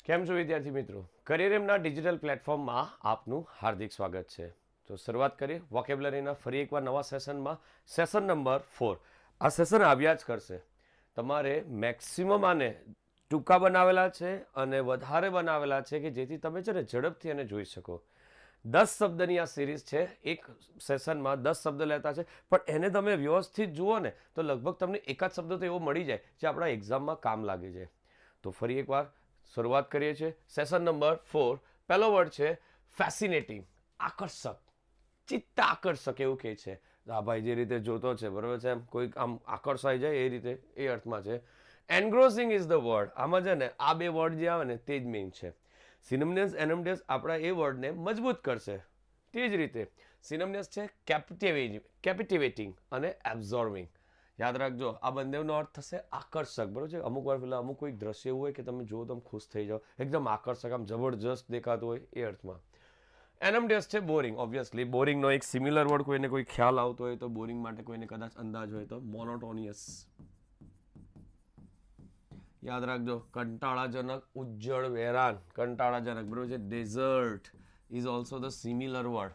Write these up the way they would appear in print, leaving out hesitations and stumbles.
કેમ છો વિદ્યાર્થી મિત્રો? કરિયર એમના ડિજિટલ પ્લેટફોર્મમાં આપનું હાર્દિક સ્વાગત છે. તો શરૂઆત કરીએ વોકેબ્યુલરીના ફરી એકવાર નવા સેશનમાં. Session number 4. આ સેશન આવ્યા જ કરશે. તમારે મેક્સિમમ આને ટૂંકા બનાવેલા છે અને વધારે બનાવેલા છે કે જેથી તમે છે ને ઝડપથી એને જોઈ શકો. 10 શબ્દની આ સિરીઝ છે. એક સેશનમાં 10 શબ્દ લેતા છે, પણ એને તમે વ્યવસ્થિત જુઓ ને તો લગભગ તમને એકાદ શબ્દ તો એવો મળી જાય જે આપણા એક્ઝામમાં કામ લાગી જાય. તો ફરી એકવાર શરૂઆત કરીએ છીએ. Session number 4. પહેલો વર્ડ છે ફેસિનેટિંગ, આકર્ષક, ચિત્ત આકર્ષક એવું કહે છે. આ ભાઈ જે રીતે જોતો છે બરોબર છે, એમ કોઈ આમ આકર્ષાઈ જાય એ રીતે, એ અર્થમાં છે. એન્ગ્રોસિંગ ઇઝ ધ વર્ડ. આમાં છે ને આ બે વર્ડ જે આવે ને તે જ મેઇન છે. સિનોનિમ્સ એનોનિમ્સ આપણા એ વર્ડને મજબૂત કરશે. તે જ રીતે સિનોનિમ્સ છે કેપિટિવેટિંગ અને એબ્ઝોર્વિંગ. યાદ રાખજો, આ બંનેનો અર્થ થશે આકર્ષક. બરોબર છે. અમુક વાર પેલા અમુક કોઈક દ્રશ્ય એવું હોય કે તમે જુઓ તો ખુશ થઈ જાઓ, એકદમ આકર્ષક, આમ જબરજસ્ત દેખાતું હોય, એ અર્થમાં. એનમડેસ છે બોરિંગ. ઓબ્વિયસલી બોરિંગનો એક સિમિલર વર્ડ કોઈને કોઈ ખ્યાલ આવતો હોય તો, બોરિંગ માટે કોઈને કદાચ અંદાજ હોય તો મોનોટોનિયસ. યાદ રાખજો, કંટાળાજનક, ઉજ્જડ, વેરાન, કંટાળાજનક. બરોબર છે. Desert is also the similar word.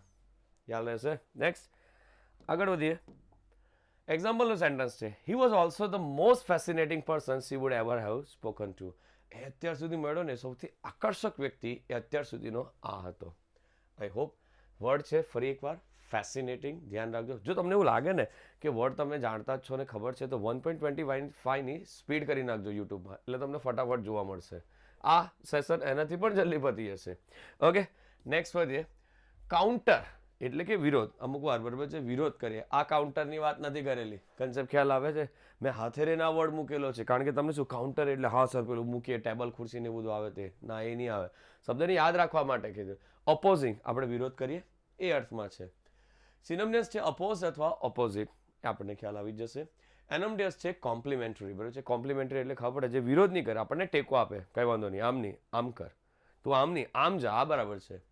યાદ રહેશે. નેક્સ્ટ આગળ વધીએ. એક્ઝામ્પલનું સેન્ટેન્સ છે he was also the most fascinating person she would ever have spoken to. એ અત્યાર સુધી મળ્યો ને સૌથી આકર્ષક વ્યક્તિ એ અત્યાર સુધીનો આ હતો. આઈ હોપ વર્ડ છે ફરી એકવાર ફેસિનેટિંગ. ધ્યાન રાખજો. જો તમને એવું લાગે ને કે વર્ડ તમે જાણતા જ છો ને ખબર છે તો 1.25ની સ્પીડ કરી નાખજો યુટ્યુબમાં, એટલે તમને ફટાફટ જોવા મળશે. આ સેશન એનાથી પણ જલ્દી પતી જશે. ઓકે, નેક્સ્ટ વધીએ. કાઉન્ટર એટલે કે વિરોધ. અમુક વાર બરાબર છે વિરોધ કરીએ. આ કાઉન્ટરની વાત નથી કરેલી. કન્સેપ્ટ ખ્યાલ આવે છે? મેં હાથે રહીને આ વર્ડ મૂકેલો છે કારણ કે તમને શું કાઉન્ટર એટલે હા સર પેલું મૂકીએ ટેબલ ખુરશી ને બધું આવે તે. ના, એ નહીં આવે. શબ્દને યાદ રાખવા માટે કીધું. ઓપોઝિંગ આપણે વિરોધ કરીએ એ અર્થમાં છે. સિનોનિમ્સ છે અપોઝ અથવા ઓપોઝિટ, આપણને ખ્યાલ આવી જશે. એનોનિમ્સ છે કોમ્પ્લિમેન્ટરી. બરાબર છે. કોમ્પ્લિમેન્ટરી એટલે ખબર પડે જે વિરોધ નહીં કરે, આપણને ટેકો આપે, કઈ વાંધો નહીં, આમ નહીં આમ કર, તું આમ નહીં આમ જા, આ બરાબર છે.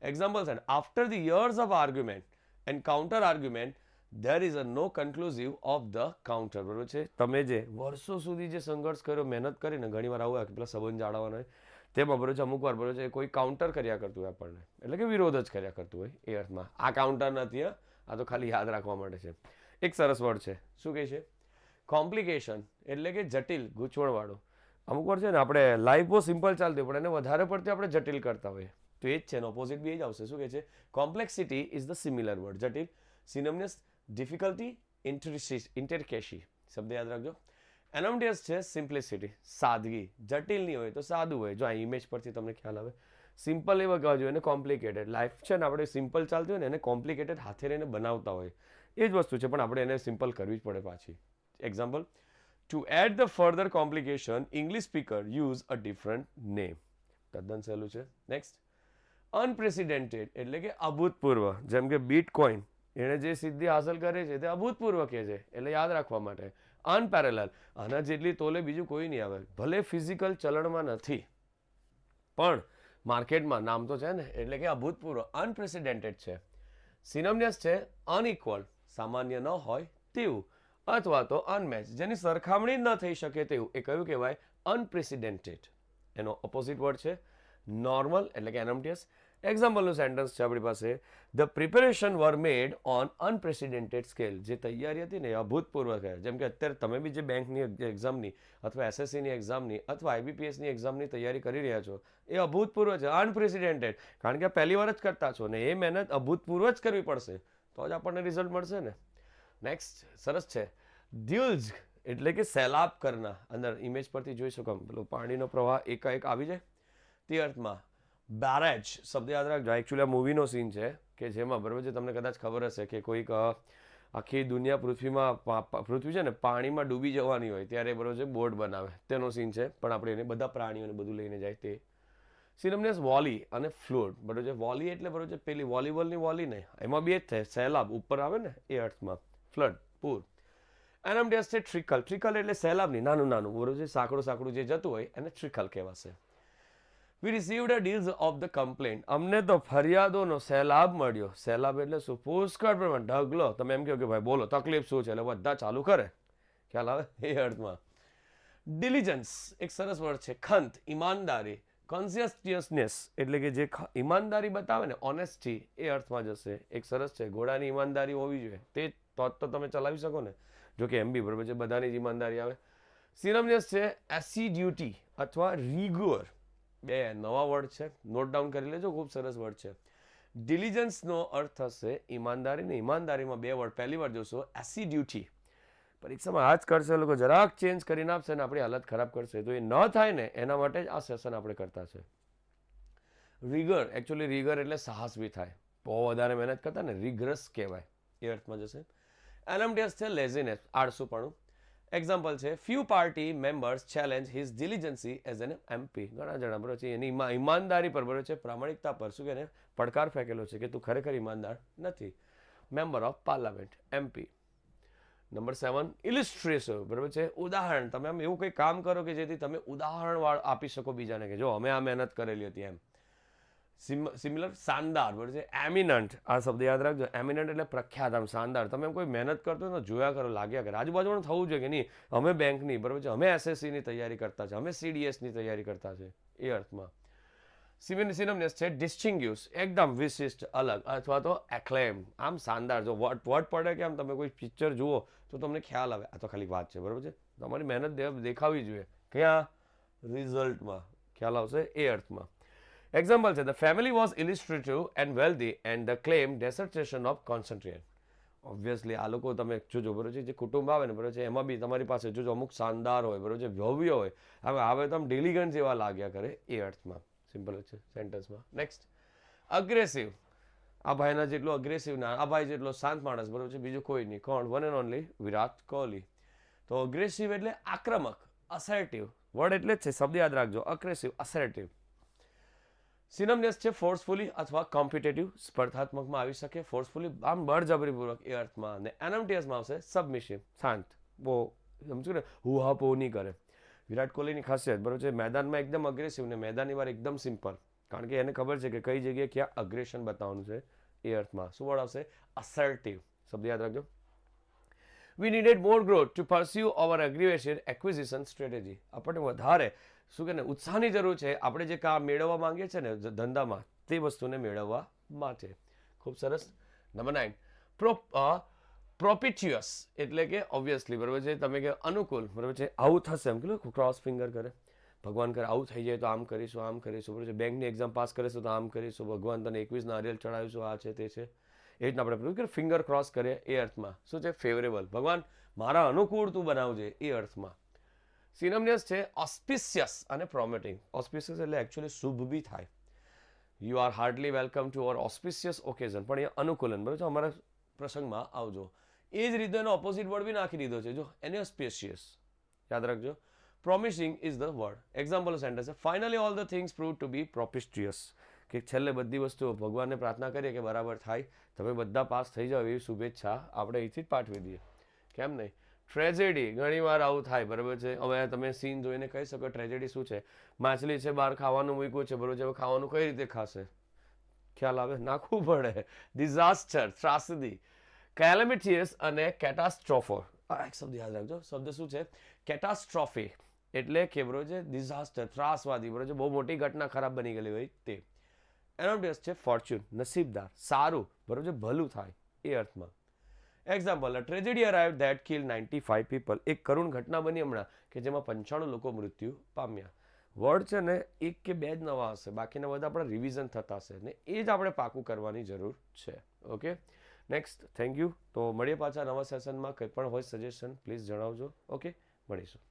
Examples and after the years of argument and counter argument there is a no conclusive of the counter. બરોબર છે. તમે જે વર્ષો સુધી જે સંઘર્ષ કર્યો, મહેનત કરીને, ઘણી વાર આવું પેલા સંબંધ જાળવવાનો હોય તેમાં બરોબર છે અમુક વાર બરોબર છે કોઈ કાઉન્ટર કર્યા કરતું હોય આપણને, એટલે કે વિરોધ જ કર્યા કરતું હોય, એ અર્થમાં. આ કાઉન્ટર નથી, આ તો ખાલી યાદ રાખવા માટે છે. એક સરસ વર્ડ છે, શું કહે છે? કોમ્પ્લિકેશન એટલે કે જટિલ, ગૂંચવણવાળું. અમુક વાર છે ને આપણે લાઈફ બહુ સિમ્પલ ચાલતી હોય પણ એને વધારે પડતી આપણે જટિલ કરતા હોઈએ, તો એ જ છે ને, ઓપોઝિટ બી એ જ આવશે. શું કહે છે? Complexity is the similar word. જટિલ. Synonyms difficulty, intricacy. શબ્દ યાદ રાખજો. એનોનિમ્સ છે સિમ્પ્લિસિટી, સાદગી. જટિલ નહીં હોય તો સાદું હોય. જો આ ઇમેજ પરથી તમને ખ્યાલ આવે. સિમ્પલ એવા કહેવા જોઈએ, એને કોમ્પ્લિકેટેડ. લાઈફ છે ને આપણે સિમ્પલ ચાલતી હોય ને એને કોમ્પ્લિકેટેડ હાથે રહીને બનાવતા હોય, એ જ વસ્તુ છે, પણ આપણે એને સિમ્પલ કરવી જ પડે પાછી. Example, to add the further complication English speaker use a different name. તદ્દન સહેલું છે. નેક્સ્ટ. અનપ્રેસિડેન્ટેડ એટલે કે અભૂતપૂર્વ. જેમ કે બીટકોઇન, એણે જે સિદ્ધિ હાંસલ કરે છે તે અભૂતપૂર્વ કહે છે, એટલે યાદ રાખવા માટે. અનપેરેલલ, આના જેટલી તોલે બીજું કોઈ નહીં આવે. ભલે ફિઝિકલ ચલણમાં નથી પણ માર્કેટમાં નામ તો છે ને, એટલે કે અભૂતપૂર્વ, અનપ્રેસિડેન્ટેડ છે. સિનોનિમ્સ છે અનઇક્વલ, સામાન્ય ન હોય તેવું, અથવા તો અનમેચ, જેની સરખામણી ન થઈ શકે તેવું, એ કયું કહેવાય? અનપ્રેસિડેન્ટેડ. એનો ઓપોઝિટ વર્ડ છે નોર્મલ એટલે કે એનોનિમ્સ. એક્ઝામ્પલનું સેન્ટેન્સ છે આપણી પાસે. The preparation were made on unprecedented scale. જે તૈયારી હતી ને એ અભૂતપૂર્વ કહે. જેમ કે અત્યારે તમે બી જે બેંકની એક્ઝામની અથવા એસએસસીની એક્ઝામની અથવા આઈબીપીએસની એક્ઝામની તૈયારી કરી રહ્યા છો એ અભૂતપૂર્વ છે, અનપ્રેસિડેન્ટેડ. કારણ કે પહેલી વાર જ કરતા છો ને એ મહેનત અભૂતપૂર્વ જ કરવી પડશે તો જ આપણને રિઝલ્ટ મળશે ને. નેક્સ્ટ સરસ છે. દ્યુલ્જ એટલે કે સૈલાબ કરના. અંદર ઇમેજ પરથી જોઈ શકો પેલો પાણીનો પ્રવાહ એકાએક આવી જાય તે અર્થમાં. બેરેજ શબ્દ યાદ રાખજો. એકચ્યુઅલી આ મૂવીનો સીન છે કે જેમાં બરાબર છે તમને કદાચ ખબર હશે કે કોઈક આખી દુનિયા પૃથ્વી છે ને પાણીમાં ડૂબી જવાની હોય ત્યારે બરાબર છે બોટ બનાવે, તેનો સીન છે. પણ આપણે એને બધા પ્રાણીઓને બધું લઈને જાય તે. સિનોનિમ્સ વોલી અને ફ્લૂડ. બરાબર છે. વોલી એટલે બરાબર છે પેલી વોલીબોલની વોલી નહીં, એમાં બી એ જ થાય, સૈલાબ ઉપર આવે ને એ અર્થમાં. ફ્લડ, પૂર. એનોનિમ્સ છે ટ્રિકલ. ટ્રિકલ એટલે સૈલાબ નહીં, નાનું નાનું બરાબર છે, સાંકડું સાંકડું જે જતું હોય એને ટ્રિકલ કહેવાશે. We received a deals of the complaint. અમને તો ફરિયાદોનો સૈલાબ મળ્યો. સૈલાબ એટલે શું? પુષ્કળ પ્રમાણ, ઢગલો. તમે એમ કહો કે ભાઈ બોલો તકલીફ શું છે, એટલે બધા ચાલુ કરે. ખ્યાલ આવે? એ અર્થમાં. ડિલિજન્સ એક સરસ વર્ડ છે. ખંત, ઈમાનદારી, કોન્શિયસનેસ એટલે કે જે ઈમાનદારી બતાવે ને, ઓનેસ્ટી, એ અર્થમાં જશે. એક સરસ છે, ઘોડાની ઈમાનદારી હોવી જોઈએ, તે તો તમે ચલાવી શકો ને. જો કે એમ બી બરાબર છે, બધાની જ ઈમાનદારી આવે. સિનોનિમસ છે એસિડ્યુટી અથવા રીગોર. બે નવા વર્ડ છે, નોટ ડાઉન કરી લેજો, ખૂબ સરસ વર્ડ છે. ડિલિજન્સનો અર્થ થશે ઈમાનદારી, ને ઈમાનદારીમાં બે વર્ડ. પહેલી વાર જોશો એસિડ્યુટી, પરીક્ષામાં આ જ કરશે લોકો, જરાક ચેન્જ કરીને આપશે ને આપણી હાલત ખરાબ કરશે. તો એ ન થાય ને એના માટે જ આ સેશન આપણે કરતા છે. રીગર, એકચ્યુઅલી રીગર એટલે સાહસ બી થાય, બહુ વધારે મહેનત કરતા ને રિગ્રસ કહેવાય, એ અર્થમાં જશે. એનએમટીએસ છે લેઝીનેસ, આળસુપણું. એક્ઝામ્પલ છે few party members challenge his diligence as an MP. ઘણા જણા બરોબર છે એની ઈમાનદારી પર બરોબર છે, પ્રામાણિકતા પર શું કે પડકાર ફેંકેલો છે કે તું ખરેખર ઈમાનદાર નથી. Member of parliament, MP. Number 7 ઇલિસ્ટ્રેટિવ, બરાબર છે, ઉદાહરણ. તમે આમ એવું કંઈ કામ કરો કે જેથી તમે ઉદાહરણ આપી શકો બીજાને કે જો અમે આ મહેનત કરેલી હતી એમ. સિમિલર, શાનદાર, બરાબર છે. એમિનન્ટ, આ શબ્દ યાદ રાખજો. એમિનન્ટ એટલે પ્રખ્યાત, આમ શાનદાર. તમે એમ કોઈ મહેનત કરતો તો જોયા કરો, લાગ્યા કરે. આજુબાજુમાં થવું જોઈએ કે નહીં અમે બેંકની, બરાબર છે, અમે એસએસસીની તૈયારી કરતા છે, અમે સીડીએસની તૈયારી કરતા છે, એ અર્થમાં. સિનોનિમસ છે ડિસ્ટિંગ્યુશ, એકદમ વિશિષ્ટ, અલગ, અથવા તો એક્લેમ, આમ શાનદાર. જો વર્ડ પડે કે આમ તમે કોઈ પિક્ચર જુઓ તો તમને ખ્યાલ આવે આ તો ખાલી વાત છે, બરાબર છે, તમારી મહેનત દેખાવી જોઈએ. ક્યાં? રિઝલ્ટમાં ખ્યાલ આવશે, એ અર્થમાં. એક્ઝામ્પલ છે the family was illustrative and wealthy and the claim dissertation of concentrate. Obviously આ લોકો તમે જોજો, બરોબર છે, જે કુટુંબ આવે ને, બરોબર છે, એમાં બી તમારી પાસે જોજો અમુક શાનદાર હોય, બરોબર છે, ભવ્ય હોય. હવે તો આમ ડિલિગન્ટ જેવા લાગ્યા કરે, એ અર્થમાં. સિમ્પલ છે સેન્ટેન્સમાં. Next, aggressive. આ ભાઈના જેટલો અગ્રેસિવ ના, આ ભાઈ જેટલો શાંત માણસ, બરોબર છે, બીજું કોઈ નહીં. કોણ? One and only Virat Kohli. તો અગ્રેસિવ એટલે આક્રમક, અસર્ટિવ. વર્ડ એટલે જ છે, શબ્દ યાદ રાખજો, અગ્રેસિવ, અસર્ટિવ. સિનોનિમસ છે ફોર્સફુલી અથવા કોમ્પિટેટિવ, સ્પર્ધાત્મકમાં આવી શકે, ફોર્સફુલી આમ બળજબરીપૂર્વક, એ અર્થમાં. અને એનએમટીએસમાં આવશે સબમિસિવ, શાંત, બહુ સમજુ ને, હુહાપો નહીં કરે. વિરાટ કોહલીની ખાસિયત, બરોબર છે, મેદાનમાં એકદમ અગ્રેસિવ ને મેદાનની વાર એકદમ સિમ્પલ, કારણ કે એને ખબર છે કે કઈ જગ્યાએ ક્યાં અગ્રેશન બતાવવાનું છે, એ અર્થમાં. શું વર્ડ આવશે? અસર્ટિવ, શબ્દ યાદ રાખજો. વી નીડેડ મોર ગ્રોથ ટુ પરસ્યુ અવર એગ્રીવેશન એક્વિઝિશન સ્ટ્રેટેજી. આપણને વધારે શું કે ઉત્સાહની જરૂર છે આપણે જે કામ મેળવવા માંગીએ છીએ ને ધંધામાં, તે વસ્તુને મેળવવા માટે. ખૂબ સરસ. નંબર 9 પ્રોપિચ્યુઅસ એટલે કે ઓબ્વિયસલી, બરાબર છે, તમે કે અનુકૂળ, બરાબર છે, આવું થશે એમ કે ક્રોસ ફિંગર કરે, ભગવાન કરે આવું થઈ જાય તો આમ કરીશું, આમ કરીશું, બરાબર છે, બેંકની એક્ઝામ પાસ કરીશું તો આમ કરીશું, ભગવાન તને 21 નારિયેલ ચડાવીશું, આ છે તે છે, એ રીતના આપણે ફિંગર ક્રોસ કરીએ, એ અર્થમાં. શું છે? ફેવરેબલ, ભગવાન મારા અનુકૂળ તું બનાવજે, એ અર્થમાં. સિનોનિમસ છે ઓસ્પિશિયસ અને પ્રોમિટિંગ. ઓસ્પિશિયસ એટલે એકચ્યુઅલી શુભ બી થાય. You are hardly welcome to our auspicious occasion, પણ એ અનુકૂલન, બરાબર છે, અમારા પ્રસંગમાં આવજો. એ જ રીતે એનો ઓપોઝિટ વર્ડ બી નાખી દીધો છે, જો એનઓસ્પિશિયસ, યાદ રાખજો. Promising is the word. Example sentence છે finally all the things prove to be propitious, કે છેલ્લે બધી વસ્તુઓ ભગવાનને પ્રાર્થના કરીએ કે બરાબર થાય, તમે બધા પાસ થઈ જાઓ, એવી શુભેચ્છા આપણે અહીંથી જ પાઠવી દઈએ, કેમ નહીં? ટ્રેજેડી, ઘણી વાર આવું થાય, બરાબર છે. હવે તમે સીન જોઈને કહી શકો ટ્રેજેડી શું છે? માછલી છે બહાર ખાવાનું મૂક્યું છે, બરાબર છે, હવે ખાવાનું કઈ રીતે ખાશે? ખ્યાલ આવે? નાખવું પડે. ડિઝાસ્ટર, ત્રાસદી. કેલેમિટિયસ અને કેટાસ્ટ્રોફર, આ એક શબ્દ યાદ રાખજો. શબ્દ શું છે? કેટાસ્ટ્રોફી એટલે કે બરોબર છે ડિઝાસ્ટર, ત્રાસવાદી, બરોબર છે, બહુ મોટી ઘટના ખરાબ બની ગયેલી હોય તે. એનોમટીયસ છે ફોર્ચ્યુન, નસીબદાર, સારું, બરોબર છે, ભલું થાય, એ અર્થમાં. Example, a tragedy arrived that kill 95 people. એક કરુણ ઘટના બની હમણાં કે જેમાં 95 લોકો મૃત્યુ પામ્યા. વર્ડ છે ને એક કે બે જ નવા હશે, બાકીના બધા આપણા રિવિઝન થતા હશે ને એ જ આપણે પાકું કરવાની જરૂર છે. Okay, next. Thank you. તો મળીએ પાછા નવા સેશનમાં. કંઈ પણ હોય સજેશન પ્લીઝ જણાવજો. ઓકે, મળીશું.